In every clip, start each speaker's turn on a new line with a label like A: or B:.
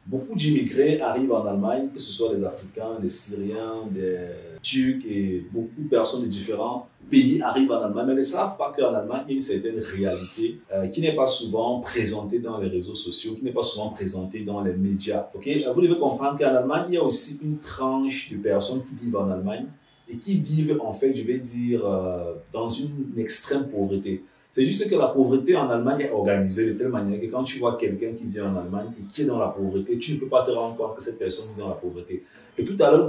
A: Beaucoup d'immigrés arrivent en Allemagne, que ce soit des Africains, des Syriens, des Turcs et beaucoup de personnes de différents pays arrivent en Allemagne, mais ne savent pas qu'en Allemagne, il y a une certaine réalité qui n'est pas souvent présentée dans les réseaux sociaux, qui n'est pas souvent présentée dans les médias. Okay? Vous devez comprendre qu'en Allemagne, il y a aussi une tranche de personnes qui vivent en Allemagne et qui vivent, en fait, je vais dire, dans une extrême pauvreté. C'est juste que la pauvreté en Allemagne est organisée de telle manière que quand tu vois quelqu'un qui vit en Allemagne et qui est dans la pauvreté, tu ne peux pas te rendre compte que cette personne vit dans la pauvreté. Et tout à l'heure,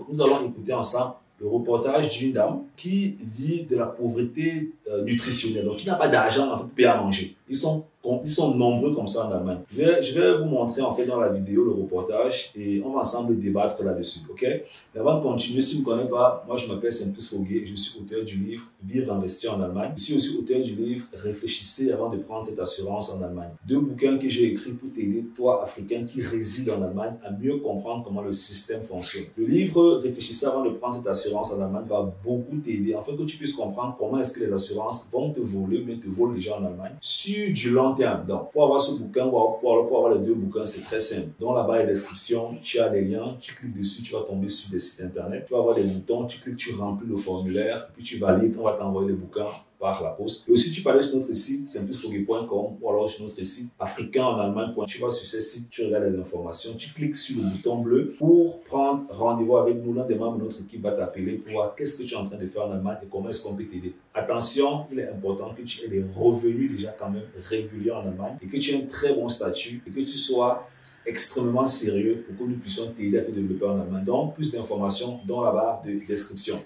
A: nous allons écouter ensemble le reportage d'une dame qui vit de la pauvreté nutritionnelle, donc qui n'a pas d'argent pour payer à manger. Ils sont nombreux comme ça en Allemagne. Je vais vous montrer en fait dans la vidéo le reportage et on va ensemble débattre là-dessus, ok? Mais avant de continuer, si vous ne connaissez pas, moi je m'appelle Simplice Foguet, je suis auteur du livre Vivre, investir en Allemagne. Je suis aussi auteur du livre Réfléchissez avant de prendre cette assurance en Allemagne. 2 bouquins que j'ai écrits pour t'aider, toi Africain qui réside en Allemagne, à mieux comprendre comment le système fonctionne. Le livre Réfléchissez avant de prendre cette assurance en Allemagne va beaucoup t'aider, afin que tu puisses comprendre comment est-ce que les assurances vont te voler, mais te volent déjà en Allemagne, sur du long terme. Donc, pour avoir ce bouquin, pour avoir les 2 bouquins, c'est très simple. Dans la barre de description, tu as les liens, tu cliques dessus, tu vas tomber sur des sites internet, tu vas avoir des boutons, tu cliques, tu remplis le formulaire, puis tu valides, on va t'envoyer les bouquins par la poste. Et aussi, tu peux aller sur notre site, simplicefogé.com ou alors sur notre site africainenallemagne.com. Tu vas sur ce site, tu regardes les informations, tu cliques sur le bouton bleu pour prendre rendez-vous avec nous. L'un des membres de notre équipe va t'appeler pour voir qu'est-ce que tu es en train de faire en Allemagne et comment est-ce qu'on peut t'aider. Attention, il est important que tu aies des revenus déjà quand même réguliers en Allemagne et que tu aies un très bon statut et que tu sois extrêmement sérieux pour que nous puissions t'aider à te développer en Allemagne. Donc, plus d'informations dans la barre de description.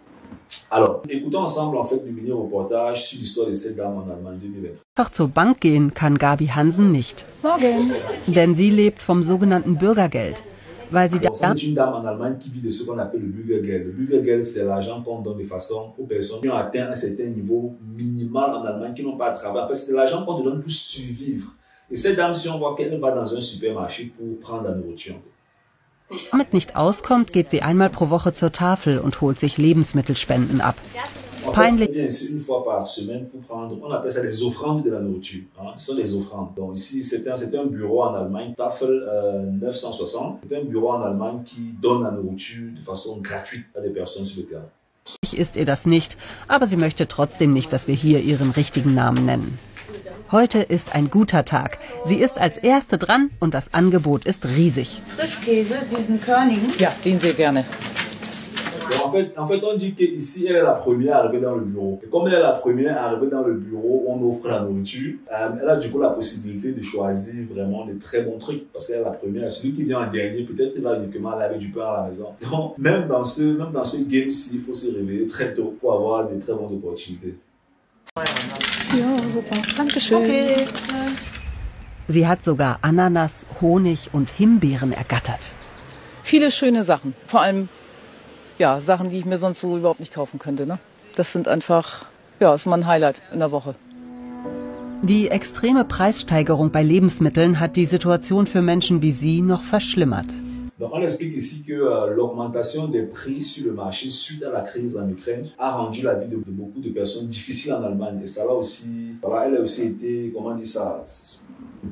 A: Alors, écoutons ensemble en fait le mini-reportage sur l'histoire de cette dame en Allemagne 2023.
B: Einfach zur Bank gehen kann Gabi Hansen nicht.
C: Morgen.
B: Denn sie lebt vom sogenannten Bürgergeld. Weil sie
A: C'est une dame en Allemagne qui vit de ce qu'on appelle le Bürgergeld. Le Bürgergeld, c'est l'argent qu'on donne de façon aux personnes qui ont atteint un certain niveau minimal en Allemagne, qui n'ont pas de travail. C'est l'argent qu'on te donne pour survivre. Et cette dame, si on voit qu'elle va dans un supermarché pour prendre la nourriture,
B: damit nicht auskommt, geht sie einmal pro Woche zur Tafel und holt sich Lebensmittelspenden ab. Peinlich.
A: Une fois par semaine pour prendre, on appelle ça les offrandes de la nourriture. Hein? Ce sont les offrandes. Donc ici, c'est un bureau en Allemagne, Tafel 960. C'est un bureau en Allemagne qui donne la nourriture de façon gratuite à des personnes sur le terrain.
B: Ist ihr das nicht, aber sie möchte trotzdem nicht, dass wir hier ihren richtigen Namen nennen. Heute ist ein guter Tag. Sie ist als Erste dran und das Angebot ist riesig.
C: Frischkäse, diesen Körnigen.
D: Ja, den sehr gerne.
A: En fait, on dit qu'ici, elle est la première arrivée dans le bureau. Et comme elle est la première arrivée dans le bureau, on offre la nourriture. Elle a du coup la possibilité de choisir vraiment de très bons trucs. Parce qu'elle est la première. Celui qui vient en dernier, peut-être il va uniquement aller avec du pain à la maison. Donc, même dans ce game-ci, il faut se réveiller très tôt pour avoir de très bonnes opportunités.
C: Ja, super. Dankeschön. Okay.
B: Sie hat sogar Ananas, Honig und Himbeeren ergattert.
D: Viele schöne Sachen. Vor allem, ja, Sachen, die ich mir sonst so überhaupt nicht kaufen könnte. Ne? Das sind einfach, ja, ist mal ein Highlight in der Woche.
B: Die extreme Preissteigerung bei Lebensmitteln hat die Situation für Menschen wie sie noch verschlimmert.
A: Donc, on explique ici que l'augmentation des prix sur le marché suite à la crise en Ukraine a rendu la vie de beaucoup de personnes difficile en Allemagne. Et ça va aussi, voilà, elle a aussi été, comment dire ça,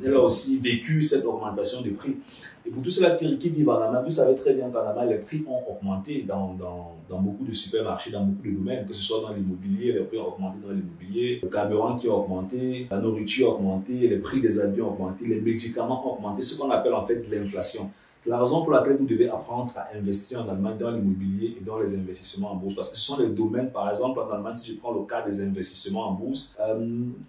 A: elle a aussi vécu cette augmentation des prix. Et pour tous ceux qui vivent en Allemagne, vous savez très bien qu'en Allemagne, les prix ont augmenté dans beaucoup de supermarchés, dans beaucoup de domaines, que ce soit dans l'immobilier, les prix ont augmenté dans l'immobilier, le carburant qui a augmenté, la nourriture a augmenté, les prix des habits ont augmenté, les médicaments ont augmenté, ce qu'on appelle en fait l'inflation. C'est la raison pour laquelle vous devez apprendre à investir en Allemagne dans l'immobilier et dans les investissements en bourse. Parce que ce sont les domaines, par exemple, en Allemagne, si je prends le cas des investissements en bourse,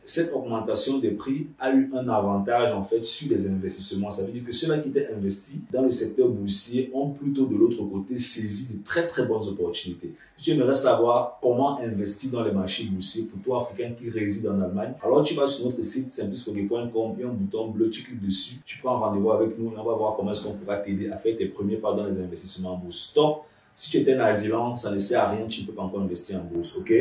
A: cette augmentation des prix a eu un avantage en fait sur les investissements. Ça veut dire que ceux-là qui étaient investis dans le secteur boursier ont plutôt de l'autre côté saisi de très très bonnes opportunités. Si tu aimerais savoir comment investir dans les marchés boursiers pour toi, Africain qui réside en Allemagne, alors tu vas sur notre site simplicefogé.com, il y a un bouton bleu, tu cliques dessus, tu prends rendez-vous avec nous et on va voir comment est-ce qu'on pourra t'aider à faire tes premiers pas dans les investissements en bourse. Stop! Si tu étais un asilant, ça ne sert à rien, tu ne peux pas encore investir en bourse, ok?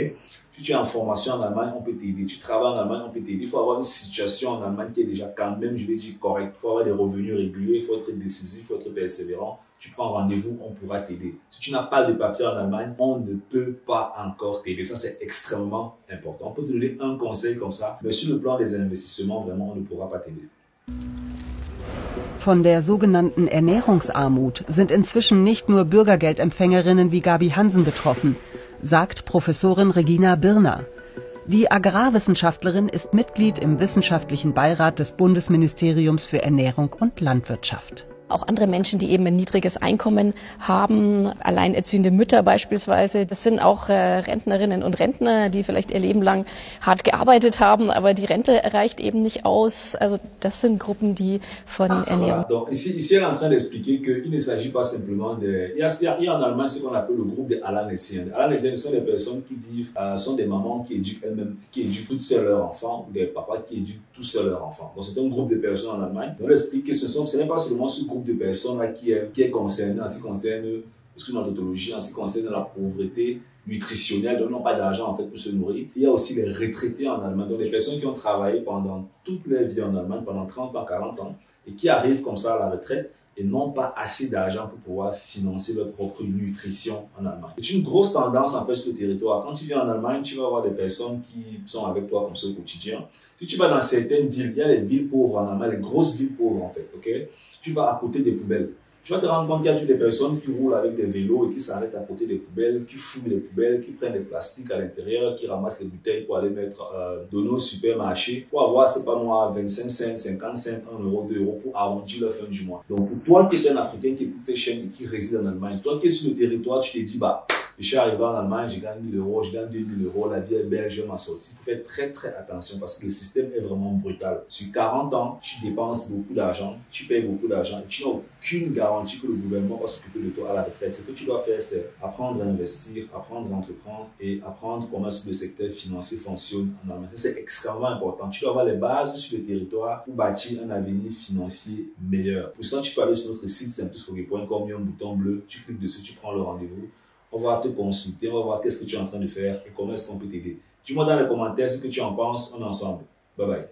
A: Si tu es en formation en Allemagne, on peut t'aider. Tu travailles en Allemagne, on peut t'aider. Il faut avoir une situation en Allemagne qui est déjà quand même, je vais dire, correcte. Il faut avoir des revenus réguliers, il faut être décisif, il faut être persévérant. Tu prends rendez-vous, on pourra t'aider. Si tu n'as pas de papier en Allemagne, on ne peut pas encore t'aider. Ça, c'est extrêmement important. On peut te donner un conseil comme ça, mais sur le plan des investissements, vraiment, on ne pourra pas t'aider.
B: Von der sogenannten Ernährungsarmut sind inzwischen nicht nur Bürgergeldempfängerinnen wie Gabi Hansen betroffen, sagt Professorin Regina Birner. Die Agrarwissenschaftlerin ist Mitglied im wissenschaftlichen Beirat des Bundesministeriums für Ernährung und Landwirtschaft.
E: Auch andere Menschen, die eben ein niedriges Einkommen haben, alleinerziehende Mütter beispielsweise. Das sind auch Rentnerinnen und Rentner, die vielleicht ihr Leben lang hart gearbeitet haben, aber die Rente reicht eben nicht aus. Also das sind Gruppen, die von Ernährung...
A: Donc ici elle est en train d'expliquer qu'il ne s'agit pas simplement de... Il y a en Allemagne ce qu'on appelle le groupe des Alleinerziehenden. Alleinerziehenden sont des personnes qui vivent, sont des mamans qui éduquent elles-mêmes, qui éduquent toutes seules leurs enfants, ou des papas qui éduquent tous seuls leurs enfants. Donc c'est un groupe de personnes en Allemagne. Donc elle explique que ce n'est pas seulement ce groupe de personnes là qui est concerné en ce qui concerne, excusez-moi la tautologie, en ce qui concerne la pauvreté nutritionnelle, donc n'ont pas d'argent en fait pour se nourrir. Il y a aussi les retraités en Allemagne, donc les personnes qui ont travaillé pendant toute leur vie en Allemagne, pendant 30 ans, 40 ans, et qui arrivent comme ça à la retraite et n'ont pas assez d'argent pour pouvoir financer leur propre nutrition en Allemagne. C'est une grosse tendance en fait sur le territoire. Quand tu viens en Allemagne, tu vas avoir des personnes qui sont avec toi comme ça au quotidien. Si tu vas dans certaines villes, il y a les villes pauvres en Allemagne, les grosses villes pauvres en fait, ok? Tu vas à côté des poubelles. Tu vas te rendre compte qu'il y a toutes des personnes qui roulent avec des vélos et qui s'arrêtent à côté des poubelles, qui fouillent les poubelles, qui prennent des plastiques à l'intérieur, qui ramassent les bouteilles pour aller mettre donner au supermarché pour avoir, c'est pas moi, 25 cents, 50 cents, 1 euro, 2 euros pour arrondir la fin du mois. Donc pour toi qui es un Africain qui écoute ces chaînes et qui réside en Allemagne, toi qui es sur le territoire, tu te dis, bah, je suis arrivé en Allemagne, je gagne 1000 euros, je gagne 2000 euros, la vie est belle, je vais m'en sortir. Il faut faire très très attention parce que le système est vraiment brutal. Sur 40 ans, tu dépenses beaucoup d'argent, tu payes beaucoup d'argent et tu n'as aucune garantie que le gouvernement va s'occuper de toi à la retraite. Ce que tu dois faire, c'est apprendre à investir, apprendre à entreprendre et apprendre comment le secteur financier fonctionne en Allemagne. C'est extrêmement important. Tu dois avoir les bases sur le territoire pour bâtir un avenir financier meilleur. Pour ça, tu peux aller sur notre site simplusforget.com, il y a un bouton bleu, tu cliques dessus, tu prends le rendez-vous. On va te consulter, on va voir qu'est-ce que tu es en train de faire et comment est-ce qu'on peut t'aider. Dis-moi dans les commentaires ce que tu en penses, on est ensemble. Bye bye.